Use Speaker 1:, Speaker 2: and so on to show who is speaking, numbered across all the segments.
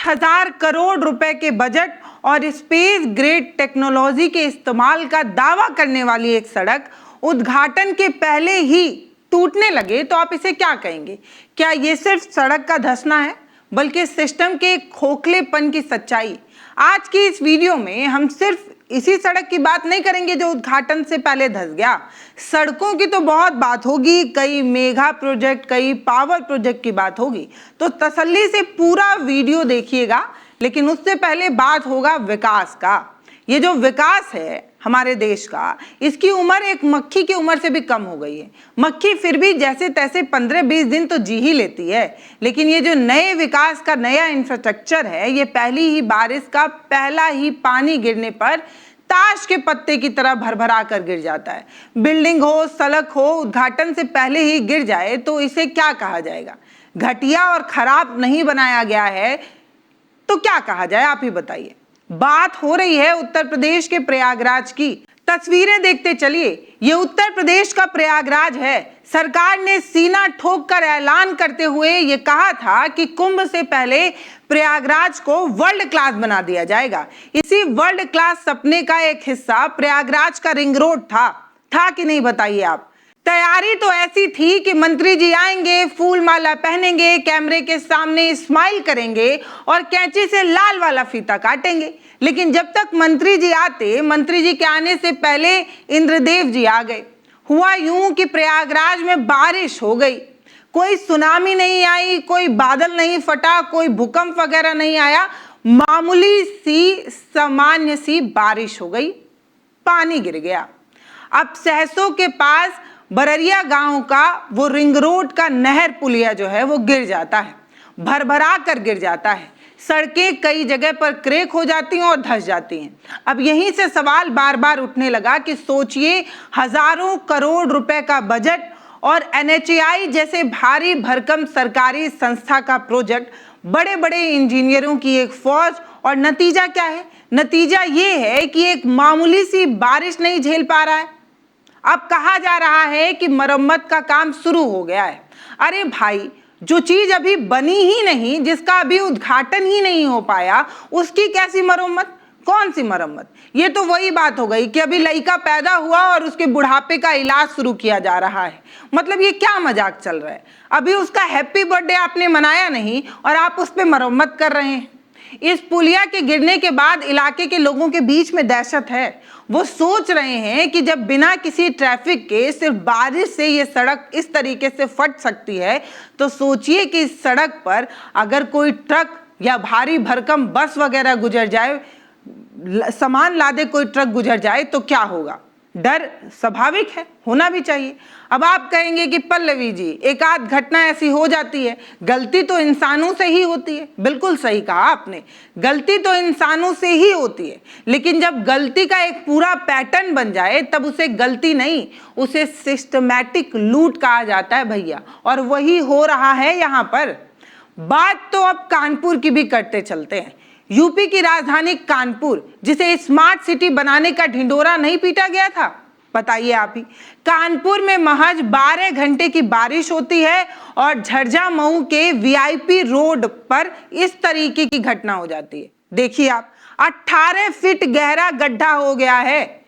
Speaker 1: 60,000 करोड़ रुपए के बजट और स्पेस ग्रेड टेक्नोलॉजी के इस्तेमाल का दावा करने वाली एक सड़क उद्घाटन के पहले ही टूटने लगे तो आप इसे क्या कहेंगे? क्या ये सिर्फ सड़क का धंसना है, बल्कि सिस्टम के खोखलेपन की सच्चाई? आज की इस वीडियो में हम सिर्फ इसी सड़क की बात नहीं करेंगे जो उद्घाटन से पहले धंस गया। सड़कों की तो बहुत बात होगी, कई मेगा प्रोजेक्ट, कई पावर प्रोजेक्ट की बात होगी, तो तसल्ली से पूरा वीडियो देखिएगा। लेकिन उससे पहले बात होगा विकास का। ये जो विकास है हमारे देश का, इसकी उम्र एक मक्खी की उम्र से भी कम हो गई है। मक्खी फिर भी जैसे तैसे 15-20 दिन तो जी ही लेती है, लेकिन ये जो नए विकास का नया इंफ्रास्ट्रक्चर है, ये पहली ही बारिश का पहला ही पानी गिरने पर ताश के पत्ते की तरह भरभरा कर गिर जाता है। बिल्डिंग हो, सड़क हो, उद्घाटन से पहले ही गिर जाए तो इसे क्या कहा जाएगा? घटिया और खराब नहीं बनाया गया है तो क्या कहा जाए, आप ही बताइए। बात हो रही है उत्तर प्रदेश के प्रयागराज की। तस्वीरें देखते चलिए। ये उत्तर प्रदेश का प्रयागराज है। सरकार ने सीना ठोक कर ऐलान करते हुए ये कहा था कि कुंभ से पहले प्रयागराज को वर्ल्ड क्लास बना दिया जाएगा। इसी वर्ल्ड क्लास सपने का एक हिस्सा प्रयागराज का रिंग रोड था कि नहीं, बताइए आप। तैयारी तो ऐसी थी कि मंत्री जी आएंगे, फूल माला पहनेंगे, कैमरे के सामने स्माइल करेंगे और कैंची से लाल वाला फीता काटेंगे। लेकिन जब तक मंत्री जी आते, मंत्री जी के आने से पहले इंद्रदेव जी आ गए। हुआ यूं कि प्रयागराज में बारिश हो गई। कोई सुनामी नहीं आई, कोई बादल नहीं फटा, कोई भूकंप वगैरह नहीं आया। मामूली सी सामान्य सी बारिश हो गई, पानी गिर गया। अब सहसों के पास बररिया गांव का वो रिंग रोड का नहर पुलिया जो है वो गिर जाता है, भरभरा कर गिर जाता है। सड़कें कई जगह पर क्रैक हो जाती हैं और धंस जाती हैं। अब यहीं से सवाल बार बार उठने लगा कि सोचिए, हजारों करोड़ रुपए का बजट और NHAI जैसे भारी भरकम सरकारी संस्था का प्रोजेक्ट, बड़े बड़े इंजीनियरों की एक फौज, और नतीजा क्या है? नतीजा ये है कि एक मामूली सी बारिश नहीं झेल पा रहा है। अब कहा जा रहा है कि मरम्मत का काम शुरू हो गया है। अरे भाई, जो चीज अभी बनी ही नहीं, जिसका अभी उद्घाटन ही नहीं हो पाया, उसकी कैसी मरम्मत? कौन सी मरम्मत? ये तो वही बात हो गई कि अभी लड़का पैदा हुआ और उसके बुढ़ापे का इलाज शुरू किया जा रहा है। मतलब ये क्या मजाक चल रहा है? अभी उसका हैप्पी बर्थडे आपने मनाया नहीं और आप उस पर मरम्मत कर रहे हैं। इस पुलिया के गिरने के बाद इलाके के लोगों के बीच में दहशत है। वो सोच रहे हैं कि जब बिना किसी ट्रैफिक के सिर्फ बारिश से ये सड़क इस तरीके से फट सकती है, तो सोचिए कि इस सड़क पर अगर कोई ट्रक या भारी भरकम बस वगैरह गुजर जाए, सामान लादे कोई ट्रक गुजर जाए तो क्या होगा? डर स्वाभाविक है, होना भी चाहिए। अब आप कहेंगे कि पल्लवी जी, एक आध घटना ऐसी हो जाती है, गलती तो इंसानों से ही होती है। बिल्कुल सही कहा आपने, गलती तो इंसानों से ही होती है। लेकिन जब गलती का एक पूरा पैटर्न बन जाए तब उसे गलती नहीं, उसे सिस्टमैटिक लूट कहा जाता है भैया। और वही हो रहा है यहाँ पर। बात तो अब कानपुर की भी करते चलते हैं। यूपी की राजधानी कानपुर, जिसे स्मार्ट सिटी बनाने का ढिंडोरा नहीं पीटा गया था, बताइए आप ही। कानपुर में महज 12 घंटे की बारिश होती है और झरझा मऊ के VIP रोड पर इस तरीके की घटना हो जाती है। देखिए आप, 18 फीट गहरा गड्ढा हो गया है।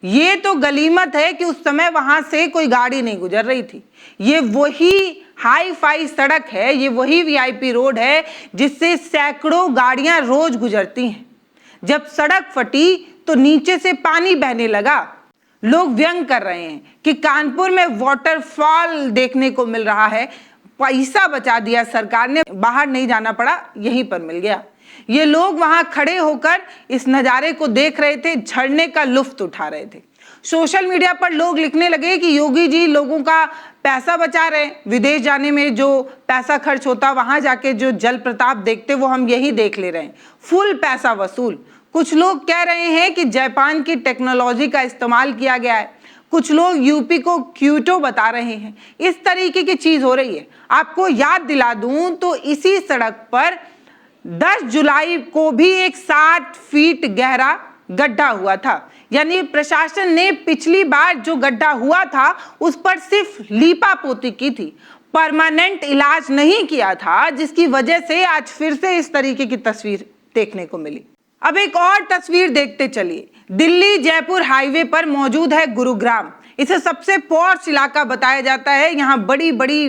Speaker 1: ये तो गलीमत है कि उस समय वहां से कोई गाड़ी नहीं गुजर रही थी। ये वही हाई फाई सड़क है, ये वही VIP रोड है जिससे सैकड़ों गाड़ियां रोज गुजरती हैं। जब सड़क फटी तो नीचे से पानी बहने लगा। लोग व्यंग कर रहे हैं कि कानपुर में वाटरफॉल देखने को मिल रहा है। पैसा बचा दिया सरकार ने, बाहर नहीं जाना पड़ा, यहीं पर मिल गया। ये लोग वहां खड़े होकर इस नज़ारे को देख रहे थे, झरने का लुत्फ उठा रहे थे। सोशल मीडिया पर लोग लिखने लगे कि योगी जी लोगों का पैसा बचा रहे हैं। विदेश जाने में जो पैसा खर्च होता, वहां जाके जो जल प्रताप देखते, वो हम यही देख ले रहे हैं। फुल पैसा वसूल। कुछ लोग कह रहे हैं कि जापान की टेक्नोलॉजी का इस्तेमाल किया गया है। कुछ लोग यूपी को क्यूटो बता रहे हैं। इस तरीके की चीज हो रही है। आपको याद दिला दूं तो इसी सड़क पर 10 जुलाई को भी एक 60 फीट गहरा गड्ढा हुआ था। यानी प्रशासन ने पिछली बार जो गड्ढा हुआ था उस पर सिर्फ लीपा पोती की थी। परमानेंट इलाज नहीं किया था, जिसकी वजह से आज फिर से इस तरीके की तस्वीर देखने को मिली। अब एक और तस्वीर देखते चलिए। दिल्ली जयपुर हाईवे पर मौजूद है गुरुग्राम। इसे सबसे पॉश इलाका बताया जाता है। यहाँ बड़ी बड़ी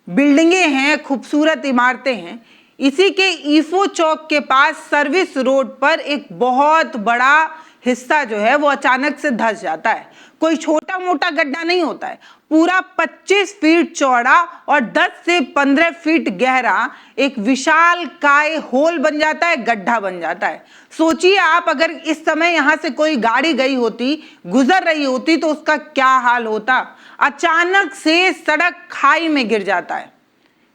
Speaker 1: बिल्डिंगें हैं, खूबसूरत इमारतें हैं। इसी के ईफो चौक के पास सर्विस रोड पर एक बहुत बड़ा हिस्सा जो है वो अचानक से धंस जाता है। कोई छोटा मोटा गड्ढा नहीं होता है, पूरा 25 फीट चौड़ा और 10 से 15 फीट गहरा एक विशाल काय होल बन जाता है, गड्ढा बन जाता है। सोचिए आप, अगर इस समय यहां से कोई गाड़ी गई होती, गुजर रही होती, तो उसका क्या हाल होता। अचानक से सड़क खाई में गिर जाता है।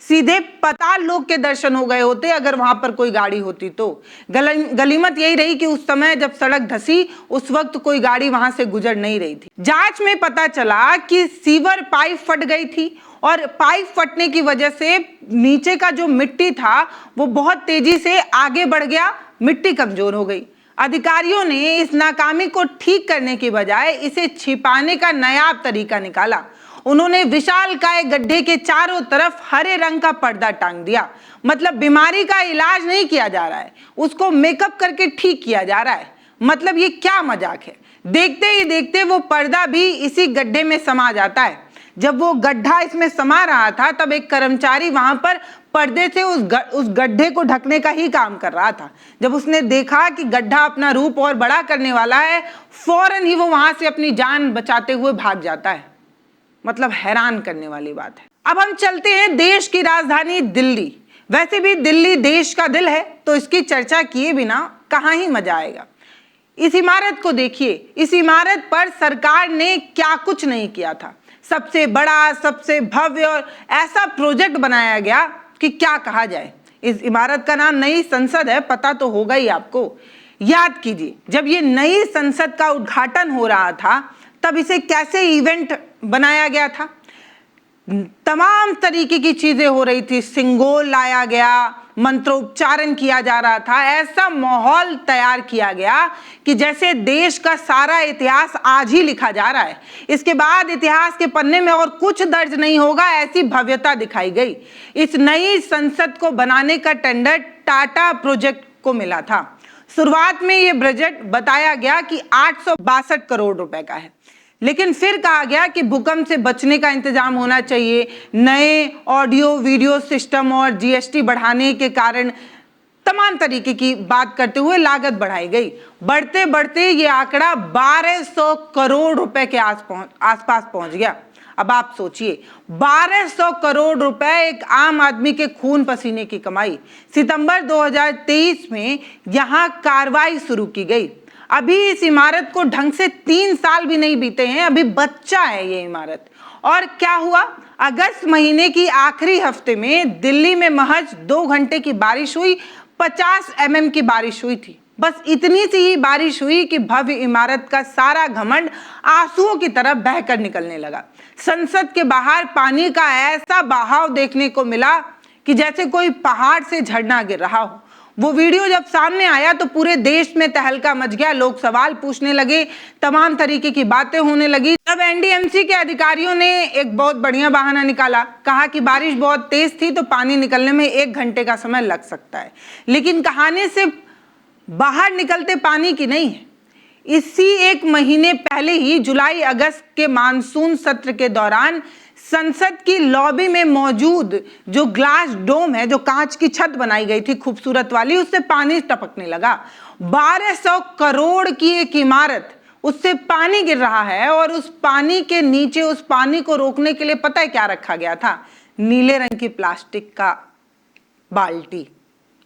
Speaker 1: सीधे पाताल लोक के दर्शन हो गए होते अगर वहां पर कोई गाड़ी होती तो। गलीमत यही रही कि उस समय जब सड़क धसी उस वक्त कोई गाड़ी वहां से गुजर नहीं रही थी। जांच में पता चला कि सीवर पाइप फट गई थी और पाइप फटने की वजह से नीचे का जो मिट्टी था वो बहुत तेजी से आगे बढ़ गया, मिट्टी कमजोर हो गई। अधिकारियों ने इस नाकामी को ठीक करने के बजाय इसे छिपाने का नायाब तरीका निकाला। उन्होंने विशालकाय गड्ढे के चारों तरफ हरे रंग का पर्दा टांग दिया। मतलब बीमारी का इलाज नहीं किया जा रहा है, उसको मेकअप करके ठीक किया जा रहा है। मतलब ये क्या मजाक है। देखते ही देखते वो पर्दा भी इसी गड्ढे में समा जाता है। जब वो गड्ढा इसमें समा रहा था तब एक कर्मचारी वहां पर पर्दे से उस गड्ढे को ढकने का ही काम कर रहा था। जब उसने देखा कि गड्ढा अपना रूप और बड़ा करने वाला है, फौरन ही वो वहां से अपनी जान बचाते हुए भाग जाता है। मतलब हैरान करने वाली बात है। अब हम चलते हैं देश की राजधानी दिल्ली। वैसे भी दिल्ली देश का दिल है, तो इसकी चर्चा किए बिना कहाँ ही मजा आएगा। इस इमारत को देखिए। इस इमारत पर सरकार ने क्या कुछ नहीं किया था। सबसे बड़ा, सबसे भव्य और ऐसा प्रोजेक्ट बनाया गया कि क्या कहा जाए। इस इमारत का नाम नई संसद है, पता तो होगा ही आपको। याद कीजिए, जब ये नई संसद का उद्घाटन हो रहा था तब इसे कैसे इवेंट बनाया गया था। तमाम तरीके की चीजें हो रही थी, सिंगोल लाया गया, मंत्रोच्चारण किया जा रहा था। ऐसा माहौल तैयार किया गया कि जैसे देश का सारा इतिहास आज ही लिखा जा रहा है। इसके बाद इतिहास के पन्ने में और कुछ दर्ज नहीं होगा, ऐसी भव्यता दिखाई गई। इस नई संसद को बनाने का टेंडर टाटा प्रोजेक्ट को मिला था। शुरुआत में यह बजट बताया गया कि 862 करोड़ रुपए का है, लेकिन फिर कहा गया कि भूकंप से बचने का इंतजाम होना चाहिए। नए ऑडियो वीडियो सिस्टम और जीएसटी बढ़ाने के कारण तमाम तरीके की बात करते हुए लागत बढ़ाई गई। बढ़ते बढ़ते ये आंकड़ा 1200 करोड़ रुपए के आसपास पहुंच गया। अब आप सोचिए, 1200 करोड़ रुपए एक आम आदमी के खून पसीने की कमाई। सितंबर 2023 में यहां कार्रवाई शुरू की गई। अभी इस इमारत को ढंग से 3 साल भी नहीं बीते हैं, अभी बच्चा है ये इमारत। और क्या हुआ, अगस्त महीने की आखिरी हफ्ते में दिल्ली में महज 2 घंटे की बारिश हुई, 50 mm की बारिश हुई थी। बस इतनी सी ही बारिश हुई कि भव्य इमारत का सारा घमंड आंसुओं की तरह बहकर निकलने लगा। संसद के बाहर पानी का ऐसा बहाव देखने को मिला कि जैसे कोई पहाड़ से झरना गिर रहा हो। वो वीडियो जब सामने आया तो पूरे देश में तहलका मच गया। लोग सवाल पूछने लगे, तमाम तरीके की बातें होने लगी। तब एनडीएमसी के अधिकारियों ने एक बहुत बढ़िया बहाना निकाला। कहा कि बारिश बहुत तेज थी तो पानी निकलने में 1 घंटे का समय लग सकता है। लेकिन कहानी सिर्फ बाहर निकलते पानी की नहीं है। इसी 1 महीने पहले ही जुलाई अगस्त के मानसून सत्र के दौरान संसद की लॉबी में मौजूद जो ग्लास डोम है, जो कांच की छत बनाई गई थी खूबसूरत वाली, उससे पानी टपकने लगा। 1200 करोड़ की एक इमारत, उससे पानी गिर रहा है और उस पानी के नीचे उस पानी को रोकने के लिए पता है क्या रखा गया था? नीले रंग की प्लास्टिक का बाल्टी।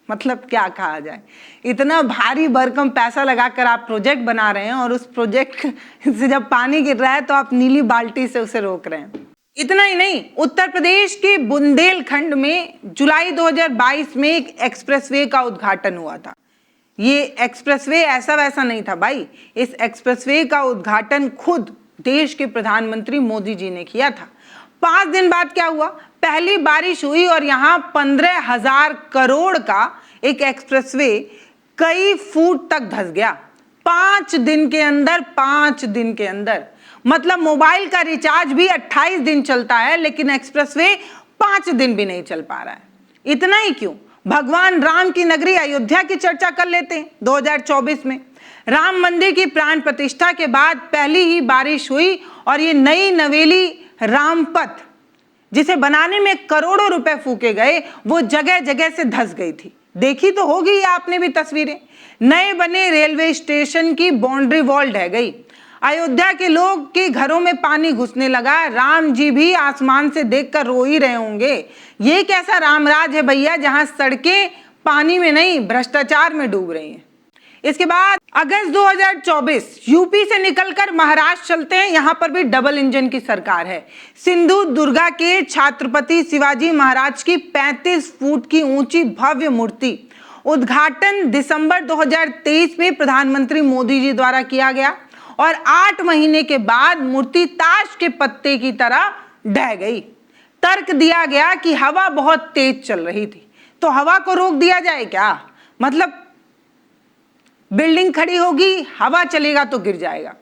Speaker 1: मतलब क्या कहा जाए, इतना भारी भरकम पैसा लगाकर आप प्रोजेक्ट बना रहे हैं और उस प्रोजेक्ट से जब पानी गिर रहा है तो आप नीली बाल्टी से उसे रोक रहे हैं। इतना ही नहीं, उत्तर प्रदेश के बुंदेलखंड में जुलाई 2022 में एक एक्सप्रेसवे का उद्घाटन हुआ था। ये एक्सप्रेसवे ऐसा वैसा नहीं था भाई, इस एक्सप्रेसवे का उद्घाटन खुद देश के प्रधानमंत्री मोदी जी ने किया था। 5 दिन बाद क्या हुआ, पहली बारिश हुई और यहाँ 15,000 करोड़ का एक एक्सप्रेसवे कई फुट तक धंस गया। 5 दिन के अंदर, 5 दिन के अंदर। मतलब मोबाइल का रिचार्ज भी 28 दिन चलता है, लेकिन एक्सप्रेसवे 5 दिन भी नहीं चल पा रहा है। इतना ही क्यों, भगवान राम की नगरी अयोध्या की चर्चा कर लेते हैं। 2024 में राम मंदिर की प्राण प्रतिष्ठा के बाद पहली ही बारिश हुई और ये नई नवेली रामपथ, जिसे बनाने में करोड़ों रुपए फूके गए, वो जगह जगह से धंस गई थी। देखी तो होगी आपने भी तस्वीरें। नए बने रेलवे स्टेशन की बाउंड्री वॉल ढह गई। अयोध्या के लोग के घरों में पानी घुसने लगा। राम जी भी आसमान से देखकर रो ही रहे होंगे। ये कैसा रामराज है भैया, जहां सड़कें पानी में नहीं भ्रष्टाचार में डूब रही हैं। इसके बाद अगस्त 2024 यूपी से निकलकर महाराष्ट्र चलते हैं। यहां पर भी डबल इंजन की सरकार है। सिंधु दुर्गा के छत्रपति शिवाजी महाराज की 35 फुट की ऊंची भव्य मूर्ति उद्घाटन दिसंबर 2023 में प्रधानमंत्री मोदी जी द्वारा किया गया और 8 महीने के बाद मूर्ति ताश के पत्ते की तरह ढह गई। तर्क दिया गया कि हवा बहुत तेज चल रही थी, तो हवा को रोक दिया जाए क्या? मतलब बिल्डिंग खड़ी होगी, हवा चलेगा तो गिर जाएगा।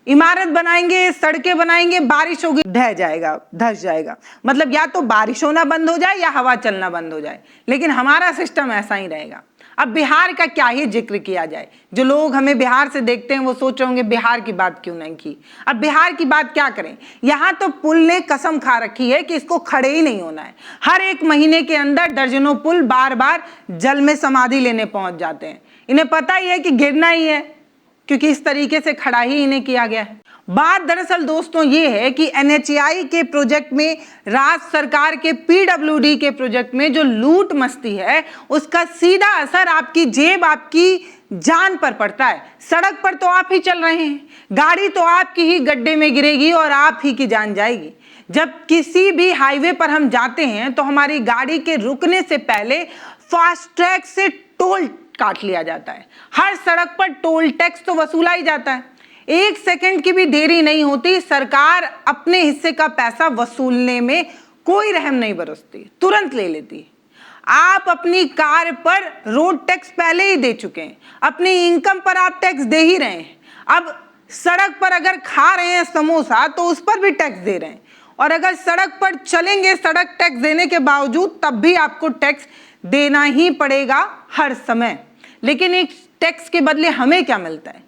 Speaker 1: इमारत बनाएंगे, सड़कें बनाएंगे, बारिश होगी, ढह जाएगा, धंस जाएगा। मतलब या तो बारिश होना बंद हो जाए या हवा चलना बंद हो जाए। लेकिन हमारा सिस्टम ऐसा ही रहेगा। अब बिहार का क्या ही जिक्र किया जाए। जो लोग हमें बिहार से देखते हैं वो सोच रहे होंगे बिहार की बात क्यों नहीं की। अब बिहार की बात क्या करें, यहाँ तो पुल ने कसम खा रखी है कि इसको खड़े ही नहीं होना है। हर 1 महीने के अंदर दर्जनों पुल बार बार जल में समाधि लेने पहुंच जाते हैं। इन्हें पता ही है कि गिरना ही है, क्योंकि इस तरीके से खड़ा ही इन्हें किया गया है। बात दरअसल दोस्तों ये है कि एनएचएआई के प्रोजेक्ट में, राज्य सरकार के पीडब्ल्यूडी के प्रोजेक्ट में जो लूट मस्ती है, उसका सीधा असर आपकी जेब, आपकी जान पर पड़ता है। सड़क पर तो आप ही चल रहे हैं, गाड़ी तो आपकी ही गड्ढे में गिरेगी और आप ही की जान जाएगी। जब किसी भी हाईवे पर हम जाते हैं तो हमारी गाड़ी के रुकने से पहले फास्ट ट्रैक से टोल काट लिया जाता है। हर सड़क पर टोल टैक्स तो वसूला ही जाता है। 1 सेकंड की भी देरी नहीं होती, सरकार अपने हिस्से का पैसा वसूलने में कोई रहम नहीं बरसती, तुरंत ले लेती है। आप अपनी कार पर रोड टैक्स पहले ही दे चुके हैं, अपनी इनकम पर आप टैक्स दे ही रहे हैं। अब सड़क पर अगर खा रहे हैं समोसा तो उस पर भी टैक्स दे रहे हैं, और अगर सड़क पर चलेंगे सड़क टैक्स देने के बावजूद, तब भी आपको टैक्स देना ही पड़ेगा हर समय। लेकिन एक टैक्स के बदले हमें क्या मिलता है?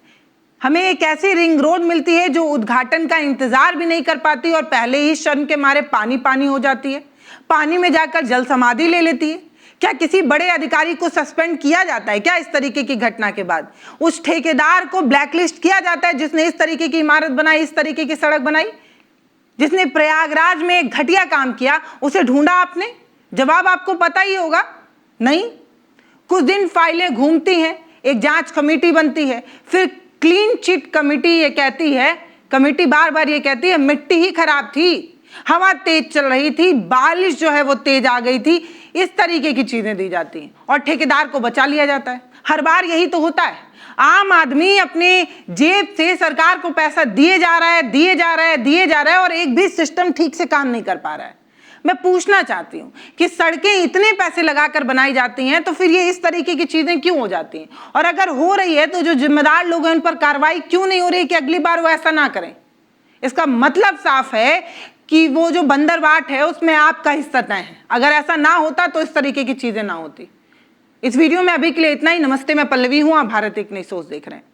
Speaker 1: हमें एक ऐसी रिंग रोड मिलती है जो उद्घाटन का इंतजार भी नहीं कर पाती और पहले ही शर्म के मारे पानी पानी हो जाती है, पानी में जाकर जल समाधि ले लेती है। क्या किसी बड़े अधिकारी को सस्पेंड किया जाता है क्या इस तरीके की घटना के बाद? उस ठेकेदार को ब्लैकलिस्ट किया जाता है जिसने इस तरीके की इमारत बनाई, इस तरीके की सड़क बनाई, जिसने प्रयागराज में एक घटिया काम किया, उसे ढूंढा आपने? जवाब आपको पता ही होगा, नहीं। कुछ दिन फाइलें घूमती हैं, एक जांच कमेटी बनती है, फिर क्लीन चिट कमेटी ये कहती है, कमेटी बार बार ये कहती है मिट्टी ही खराब थी, हवा तेज चल रही थी, बारिश जो है वो तेज आ गई थी। इस तरीके की चीजें दी जाती हैं और ठेकेदार को बचा लिया जाता है। हर बार यही तो होता है। आम आदमी अपने जेब से सरकार को पैसा दिए जा रहा है, दिए जा रहा है, दिए जा रहा है, और एक भी सिस्टम ठीक से काम नहीं कर पा रहा है। मैं पूछना चाहती हूँ कि सड़कें इतने पैसे लगाकर बनाई जाती हैं तो फिर ये इस तरीके की चीजें क्यों हो जाती हैं? और अगर हो रही है तो जो जिम्मेदार लोग हैं उन पर कार्रवाई क्यों नहीं हो रही कि अगली बार वो ऐसा ना करें? इसका मतलब साफ है कि वो जो बंदरबाट है उसमें आपका हिस्सा तय है। अगर ऐसा ना होता तो इस तरीके की चीजें ना होती। इस वीडियो में अभी के लिए इतना ही। नमस्ते, मैं पल्लवी हूँ, आप भारत एक नई सोच देख रहे हैं।